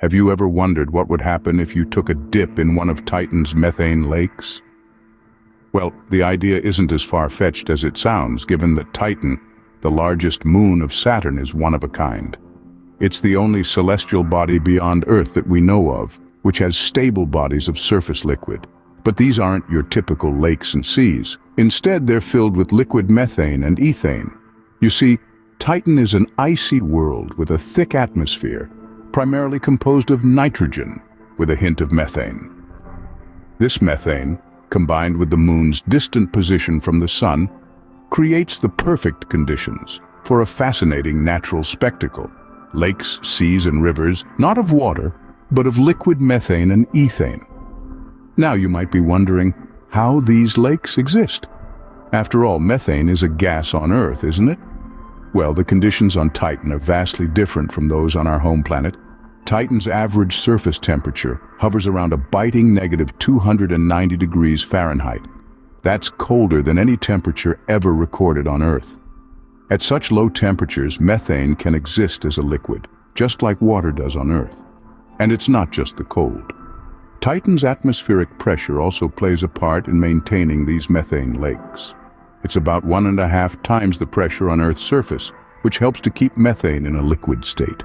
Have you ever wondered what would happen if you took a dip in one of Titan's methane lakes? Well, the idea isn't as far-fetched as it sounds, given that Titan, the largest moon of Saturn, is one of a kind. It's the only celestial body beyond Earth that we know of, which has stable bodies of surface liquid. But these aren't your typical lakes and seas. Instead, they're filled with liquid methane and ethane. You see, Titan is an icy world with a thick atmosphere, primarily composed of nitrogen, with a hint of methane. This methane, combined with the moon's distant position from the sun, creates the perfect conditions for a fascinating natural spectacle. Lakes, seas, and rivers, not of water, but of liquid methane and ethane. Now you might be wondering how these lakes exist. After all, methane is a gas on Earth, isn't it? Well, the conditions on Titan are vastly different from those on our home planet. Titan's average surface temperature hovers around a biting -290 degrees Fahrenheit. That's colder than any temperature ever recorded on Earth. At such low temperatures, methane can exist as a liquid, just like water does on Earth. And it's not just the cold. Titan's atmospheric pressure also plays a part in maintaining these methane lakes. It's about 1.5 times the pressure on Earth's surface, which helps to keep methane in a liquid state.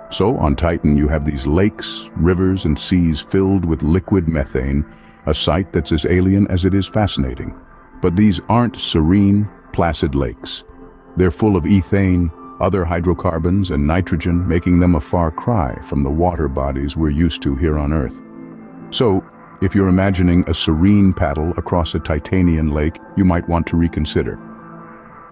So, on Titan you have these lakes, rivers, and seas filled with liquid methane, a sight that's as alien as it is fascinating. But these aren't serene, placid lakes. They're full of ethane, other hydrocarbons, and nitrogen, making them a far cry from the water bodies we're used to here on Earth. So, if you're imagining a serene paddle across a Titanian lake, you might want to reconsider.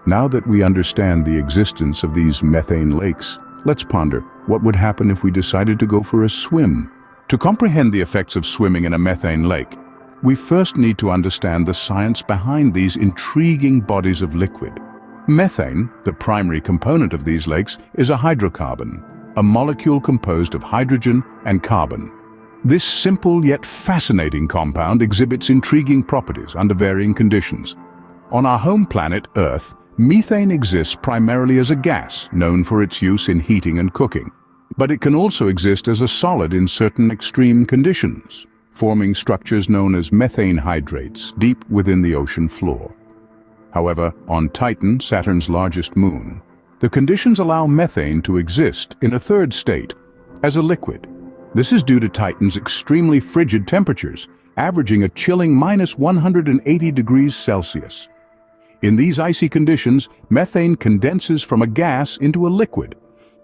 Now that we understand the existence of these methane lakes, let's ponder what would happen if we decided to go for a swim. To comprehend the effects of swimming in a methane lake, we first need to understand the science behind these intriguing bodies of liquid. Methane, the primary component of these lakes, is a hydrocarbon, a molecule composed of hydrogen and carbon. This simple yet fascinating compound exhibits intriguing properties under varying conditions. On our home planet, Earth, methane exists primarily as a gas, known for its use in heating and cooking. But it can also exist as a solid in certain extreme conditions, forming structures known as methane hydrates deep within the ocean floor. However, on Titan, Saturn's largest moon, the conditions allow methane to exist in a third state, as a liquid. This is due to Titan's extremely frigid temperatures, averaging a chilling -180 degrees Celsius. In these icy conditions, methane condenses from a gas into a liquid,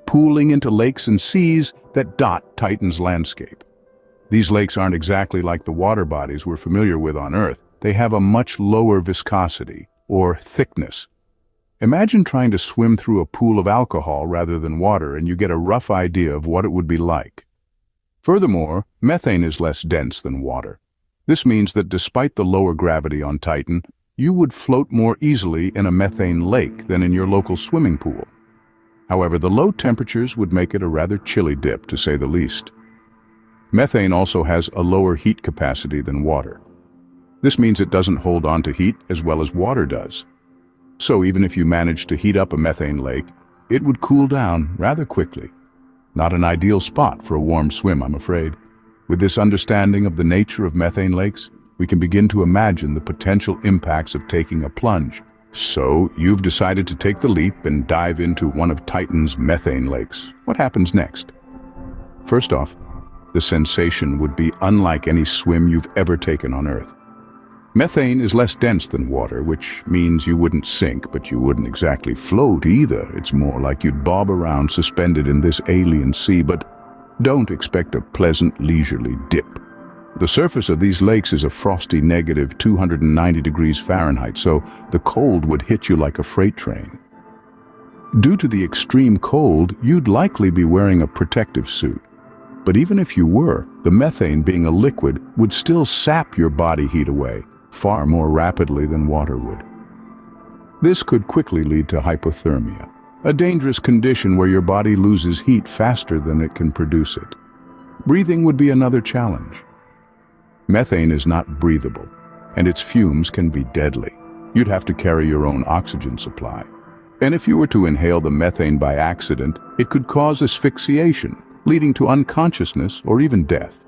pooling into lakes and seas that dot Titan's landscape. These lakes aren't exactly like the water bodies we're familiar with on Earth. They have a much lower viscosity, or thickness. Imagine trying to swim through a pool of alcohol rather than water, and you get a rough idea of what it would be like. Furthermore, methane is less dense than water. This means that despite the lower gravity on Titan, you would float more easily in a methane lake than in your local swimming pool. However, the low temperatures would make it a rather chilly dip, to say the least. Methane also has a lower heat capacity than water. This means it doesn't hold on to heat as well as water does. So even if you managed to heat up a methane lake, it would cool down rather quickly. Not an ideal spot for a warm swim, I'm afraid. With this understanding of the nature of methane lakes, we can begin to imagine the potential impacts of taking a plunge. So, you've decided to take the leap and dive into one of Titan's methane lakes. What happens next? First off, the sensation would be unlike any swim you've ever taken on Earth. Methane is less dense than water, which means you wouldn't sink, but you wouldn't exactly float either. It's more like you'd bob around suspended in this alien sea, but don't expect a pleasant, leisurely dip. The surface of these lakes is a frosty -290 degrees Fahrenheit, so the cold would hit you like a freight train. Due to the extreme cold, you'd likely be wearing a protective suit. But even if you were, the methane, being a liquid, would still sap your body heat away, far more rapidly than water would. This could quickly lead to hypothermia, a dangerous condition where your body loses heat faster than it can produce it. Breathing would be another challenge. Methane is not breathable, and its fumes can be deadly. You'd have to carry your own oxygen supply. And if you were to inhale the methane by accident, it could cause asphyxiation, leading to unconsciousness or even death.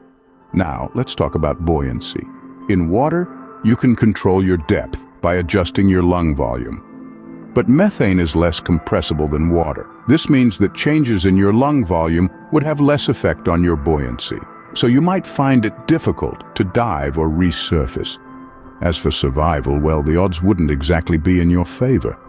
Now, let's talk about buoyancy. In water, you can control your depth by adjusting your lung volume. But methane is less compressible than water. This means that changes in your lung volume would have less effect on your buoyancy. So you might find it difficult to dive or resurface. As for survival, well, the odds wouldn't exactly be in your favor.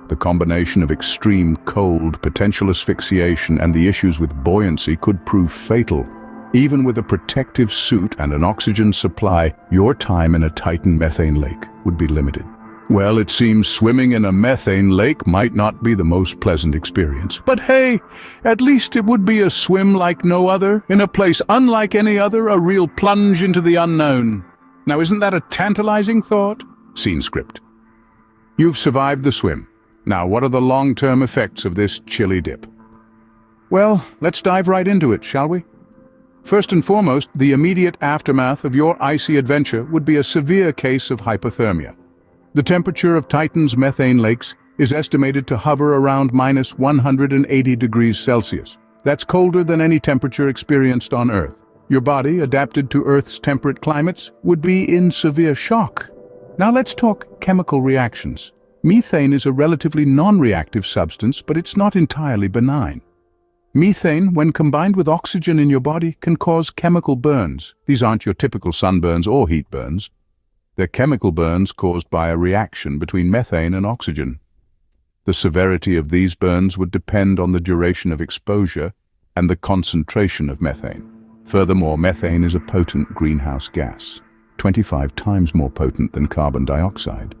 The combination of extreme cold, potential asphyxiation, and the issues with buoyancy could prove fatal. Even with a protective suit and an oxygen supply, your time in a Titan methane lake would be limited. Well, it seems swimming in a methane lake might not be the most pleasant experience. But hey, at least it would be a swim like no other, in a place unlike any other, a real plunge into the unknown. Now, isn't that a tantalizing thought? Scene script. You've survived the swim. Now, what are the long-term effects of this chilly dip? Well, let's dive right into it, shall we? First and foremost, the immediate aftermath of your icy adventure would be a severe case of hypothermia. The temperature of Titan's methane lakes is estimated to hover around -180 degrees Celsius. That's colder than any temperature experienced on Earth. Your body, adapted to Earth's temperate climates, would be in severe shock. Now let's talk chemical reactions. Methane is a relatively non-reactive substance, but it's not entirely benign. Methane, when combined with oxygen in your body, can cause chemical burns. These aren't your typical sunburns or heat burns. They're chemical burns caused by a reaction between methane and oxygen. The severity of these burns would depend on the duration of exposure and the concentration of methane. Furthermore, methane is a potent greenhouse gas, 25 times more potent than carbon dioxide.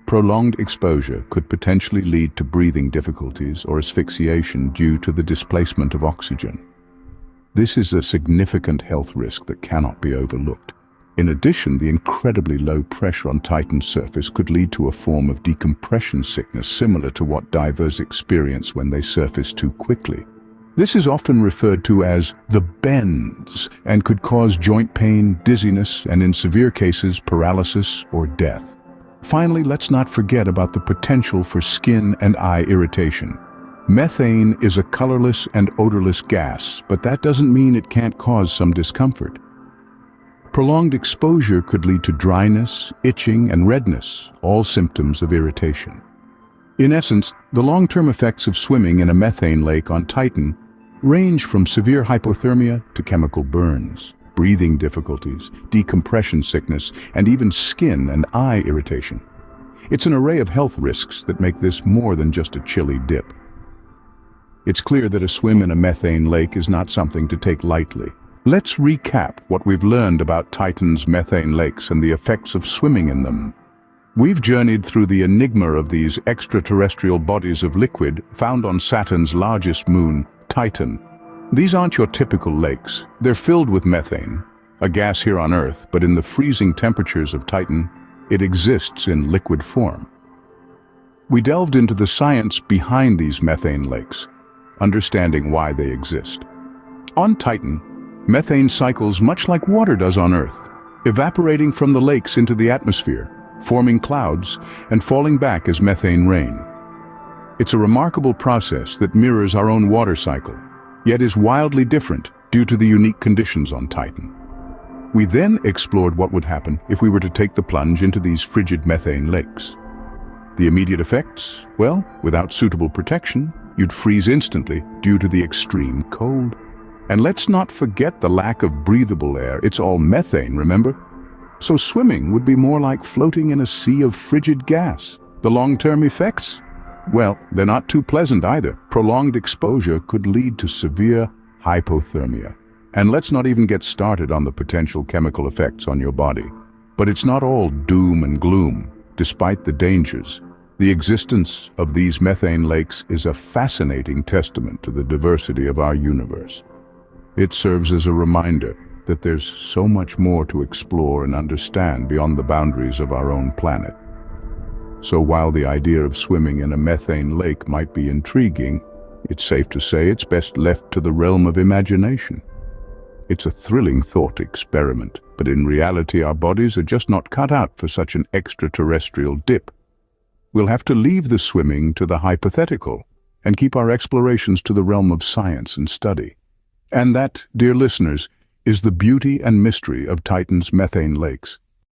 Prolonged exposure could potentially lead to breathing difficulties or asphyxiation due to the displacement of oxygen. This is a significant health risk that cannot be overlooked. In addition, the incredibly low pressure on Titan's surface could lead to a form of decompression sickness similar to what divers experience when they surface too quickly. This is often referred to as the bends and could cause joint pain, dizziness, and in severe cases, paralysis or death. Finally, let's not forget about the potential for skin and eye irritation. Methane is a colorless and odorless gas, but that doesn't mean it can't cause some discomfort. Prolonged exposure could lead to dryness, itching, and redness, all symptoms of irritation. In essence, the long-term effects of swimming in a methane lake on Titan range from severe hypothermia to chemical burns, breathing difficulties, decompression sickness, and even skin and eye irritation. It's an array of health risks that make this more than just a chilly dip. It's clear that a swim in a methane lake is not something to take lightly. Let's recap what we've learned about Titan's methane lakes and the effects of swimming in them. We've journeyed through the enigma of these extraterrestrial bodies of liquid found on Saturn's largest moon, Titan. These aren't your typical lakes. They're filled with methane, a gas here on Earth, but in the freezing temperatures of Titan, it exists in liquid form. We delved into the science behind these methane lakes, understanding why they exist. On Titan, methane cycles much like water does on Earth, evaporating from the lakes into the atmosphere, forming clouds and falling back as methane rain. It's a remarkable process that mirrors our own water cycle, yet is wildly different due to the unique conditions on Titan. We then explored what would happen if we were to take the plunge into these frigid methane lakes. The immediate effects? Well, without suitable protection, you'd freeze instantly due to the extreme cold. And let's not forget the lack of breathable air. It's all methane, remember? So swimming would be more like floating in a sea of frigid gas. The long-term effects? Well, they're not too pleasant either. Prolonged exposure could lead to severe hypothermia. And let's not even get started on the potential chemical effects on your body. But it's not all doom and gloom. Despite the dangers, the existence of these methane lakes is a fascinating testament to the diversity of our universe. It serves as a reminder that there's so much more to explore and understand beyond the boundaries of our own planet. So while the idea of swimming in a methane lake might be intriguing, it's safe to say it's best left to the realm of imagination. It's a thrilling thought experiment, but in reality our bodies are just not cut out for such an extraterrestrial dip. We'll have to leave the swimming to the hypothetical and keep our explorations to the realm of science and study. And that, dear listeners, is the beauty and mystery of Titan's methane lakes.